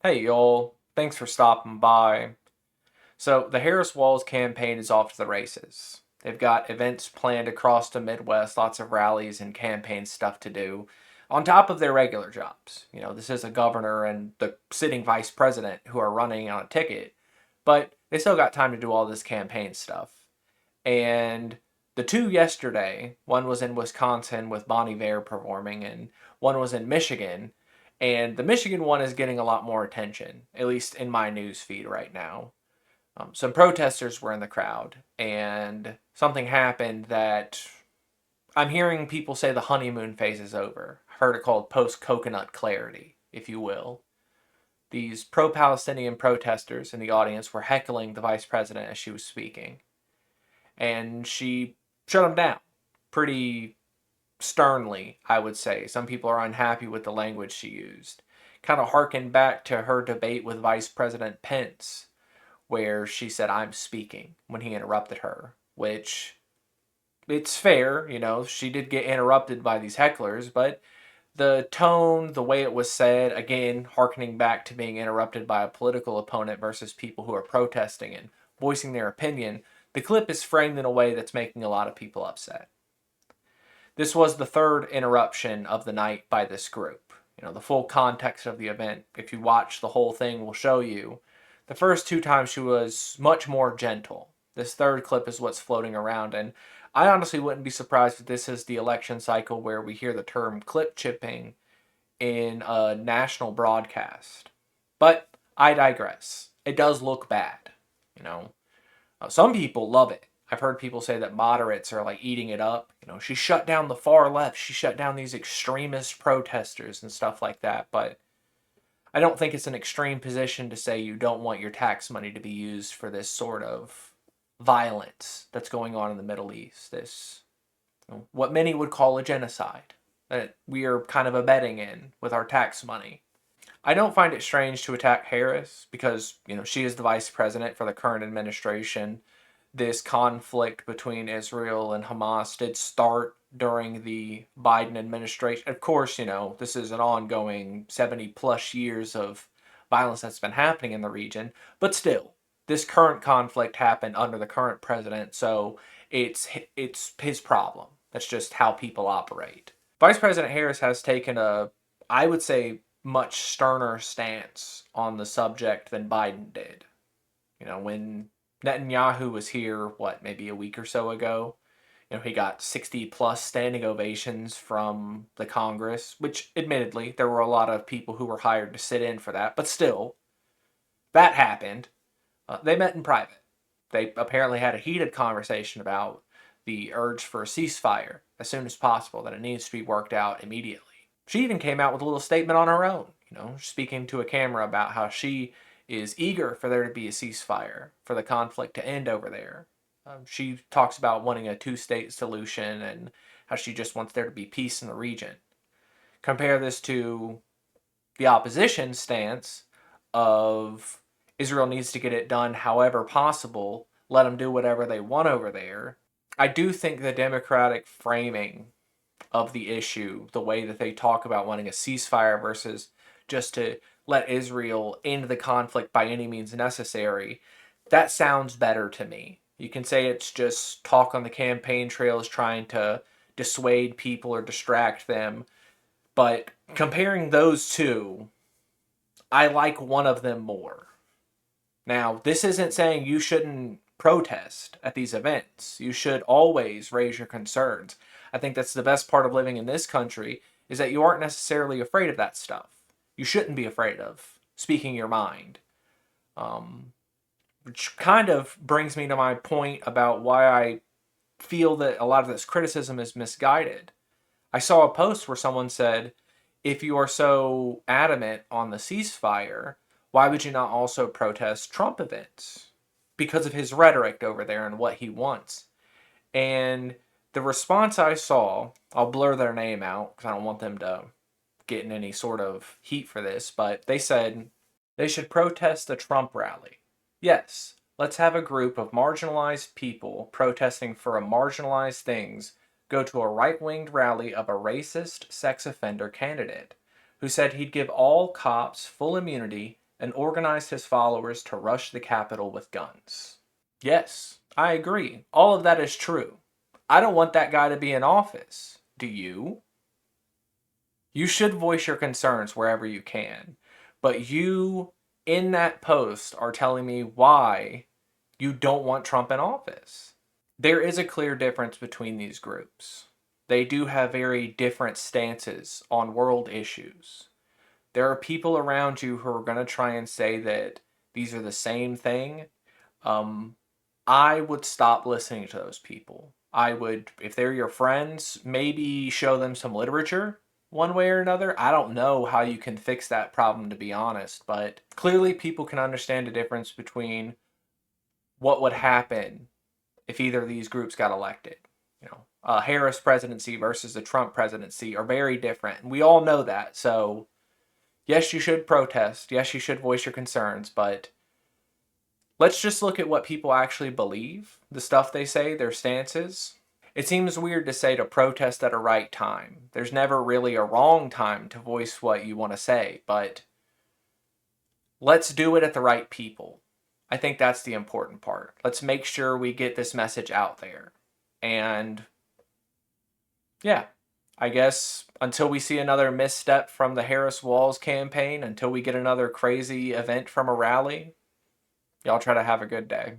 Hey y'all, thanks for stopping by. So, the Harris Walz campaign is off to the races. They've got events planned across the Midwest, lots of rallies and campaign stuff to do, on top of their regular jobs. This is a governor and the sitting vice president who are running on a ticket, but they still got time to do all this campaign stuff. And the two yesterday, one was in Wisconsin with Bonnie Vare performing, and one was in Michigan. And the Michigan one is getting a lot more attention, at least in my news feed right now. Some protesters were in the crowd, and something happened that I'm hearing people say the honeymoon phase is over. I've heard it called post coconut clarity, if you will. These pro Palestinian protesters in the audience were heckling the vice president as she was speaking, and she shut them down pretty sternly, I would say. Some people are unhappy with the language she used. Kind of harkened back to her debate with Vice President Pence, where she said, "I'm speaking," when he interrupted her, which it's fair, she did get interrupted by these hecklers, but the tone, the way it was said, again, harkening back to being interrupted by a political opponent versus people who are protesting and voicing their opinion, the clip is framed in a way that's making a lot of people upset. This was the third interruption of the night by this group. The full context of the event, if you watch the whole thing, will show you. The first two times she was much more gentle. This third clip is what's floating around, and I honestly wouldn't be surprised if this is the election cycle where we hear the term clip chipping in a national broadcast. But I digress. It does look bad, you know. Some people love it. I've heard people say that moderates are like eating it up. She shut down the far left. She shut down these extremist protesters and stuff like that. But I don't think it's an extreme position to say you don't want your tax money to be used for this sort of violence that's going on in the Middle East. This, what many would call a genocide that we are kind of abetting in with our tax money. I don't find it strange to attack Harris because, she is the vice president for the current administration. This conflict between Israel and Hamas did start during the Biden administration. Of course, this is an ongoing 70 plus years of violence that's been happening in the region, but still, this current conflict happened under the current president, so it's his problem. That's just how people operate. Vice President Harris has taken a, I would say, much sterner stance on the subject than Biden did. When Netanyahu was here, maybe a week or so ago, he got 60 plus standing ovations from the Congress, which admittedly, there were a lot of people who were hired to sit in for that, but still, that happened. They met in private. They apparently had a heated conversation about the urge for a ceasefire as soon as possible, that it needs to be worked out immediately. She even came out with a little statement on her own, speaking to a camera about how she is eager for there to be a ceasefire, for the conflict to end over there. She talks about wanting a two-state solution and how she just wants there to be peace in the region. Compare this to the opposition stance of Israel needs to get it done however possible, let them do whatever they want over there. I do think the Democratic framing of the issue, the way that they talk about wanting a ceasefire versus just to let Israel end the conflict by any means necessary, that sounds better to me. You can say it's just talk on the campaign trails trying to dissuade people or distract them, but comparing those two, I like one of them more. Now, this isn't saying you shouldn't protest at these events. You should always raise your concerns. I think that's the best part of living in this country is that you aren't necessarily afraid of that stuff. You shouldn't be afraid of speaking your mind. Which kind of brings me to my point about why I feel that a lot of this criticism is misguided. I saw a post where someone said, if you are so adamant on the ceasefire, why would you not also protest Trump events? Because of his rhetoric over there and what he wants. And the response I saw, I'll blur their name out because I don't want them to get in any sort of heat for this, but they said they should protest the Trump rally. Yes, let's have a group of marginalized people protesting for a marginalized things go to a right-winged rally of a racist sex offender candidate who said he'd give all cops full immunity and organized his followers to rush the Capitol with guns. Yes, I agree. All of that is true. I don't want that guy to be in office. Do you? You should voice your concerns wherever you can. But you, in that post, are telling me why you don't want Trump in office. There is a clear difference between these groups. They do have very different stances on world issues. There are people around you who are going to try and say that these are the same thing. I would stop listening to those people. I would, if they're your friends, maybe show them some literature one way or another. I don't know how you can fix that problem, to be honest, but clearly people can understand the difference between what would happen if either of these groups got elected. You know, a Harris presidency versus the Trump presidency are very different, and we all know that. So, yes, you should protest. Yes, you should voice your concerns, but let's just look at what people actually believe, the stuff they say, their stances. It seems weird to say to protest at a right time. There's never really a wrong time to voice what you want to say, but let's do it at the right people. I think that's the important part. Let's make sure we get this message out there. And yeah, I guess until we see another misstep from the Harris-Walz campaign, until we get another crazy event from a rally, y'all try to have a good day.